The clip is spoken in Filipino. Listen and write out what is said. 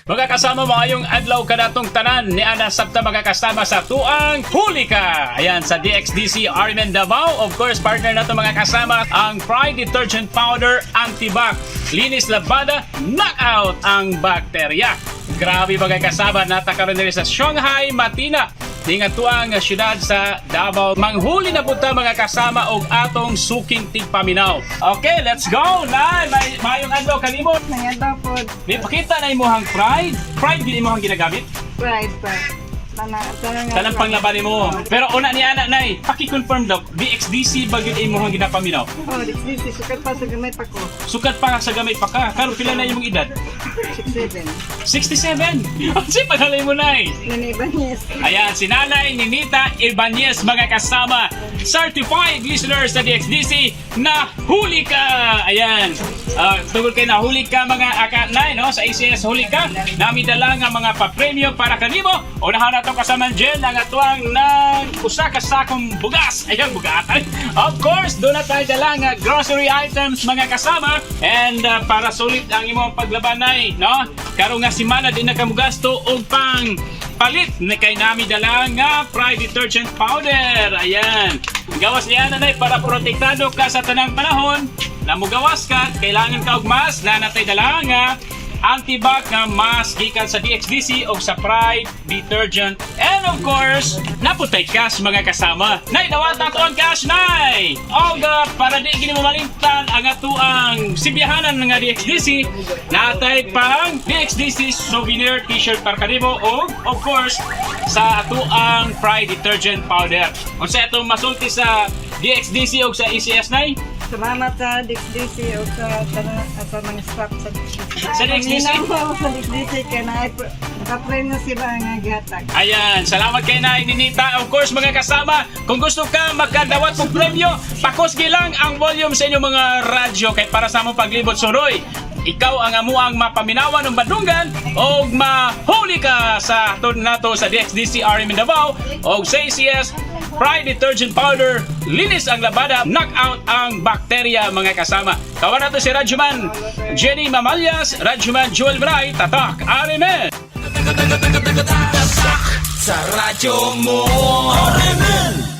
Mga kasama, maayong adlaw kanatong tanan ni ana sabta mga kasama sa tuang Huli Ka. Ayan, sa DXDC Arimen Davao. Of course, partner nato mga kasama ang Pride Detergent Powder Antibac. Linis labada, knockout ang bakterya. Grabe mga kasama, natakaroon nila sa Shanghai, Matina. Dingat tuang syudad sa Davao. Manghuli na punta mga kasama og atong suking tigpaminaw. Okay, let's go! Nay, mayong adlaw kanimo. Nangadaw po, May pakita na imuhang Pride. Pride gid imuhang ginagamit. pride pa. Tanang panglaban mo. Pero una ni ana nay, paki-confirm daw, DXDC ba gyud imuhang ginapaminaw? Oh, this sukat pa sa gamay pa ko. Sukat pa sa gamay pa ka. Karon pila na imong edad? 67. 67. Unsa pagalay mo nay? Naniban yes. Ayan, si Nanay Ninita Ibanez mga kasama. Certified listeners sa DXDC na huli ka! Ayan. Tungkol kay nahuli ka mga akanay, no? Sa ACS huli ka. Nami dala nga mga papremyo para kanimo. Unahan na ito kasama dyan ang atuang ng usa ka sakong bugas. Ayan, bugatan. Of course, doon na tayo dala nga grocery items mga kasama. And para sulit ang imong paglabanay, no? Karon nga si Mana din nakamugasto og pang palit na kay nami dala nga Pride Detergent Powder. Ayan. Gawas niya na para protektado ka sa tanang panahon. Namugawas ka, kailangan ka og mask na natay dala nga Antibac nga mask gikan sa DXDC o sa Pride Detergent. And of course, naputay cash mga kasama. Nay, dawata to ang cash, nay! O para di gini mamalingtan ang atuang sibiyahanan nga DXDC, natay pang DXDC souvenir t-shirt para kanimo o of course sa atuang Pride Detergent Powder. Kung sa itong masulti sa DXDC o sa ECS, nay? Salamat sa DXDC o sa mga staff sa DXDC. Sa DXDC? Sa DXDC kaya nakapremyo sila nga gihatag. Ayan, salamat kay Nay Ninita. Of course, mga kasama, kung gusto ka magkadawat ng premyo, pakusgi lang ang volume sa inyong mga radyo kay para sa among paglibot suroy. Ikaw ang amuang mapaminawan ng bandungan o mahuli ka sa aton nato sa DXDC Arimen Davao o sa ACS Pride Detergent Powder. Linis ang labada, knockout ang bakterya mga kasama. Kawan nato si Radyoman Jenny Mamalyas, Radyoman Joel Bray, Tatak Arimen. Sa radyo mo, Arimen.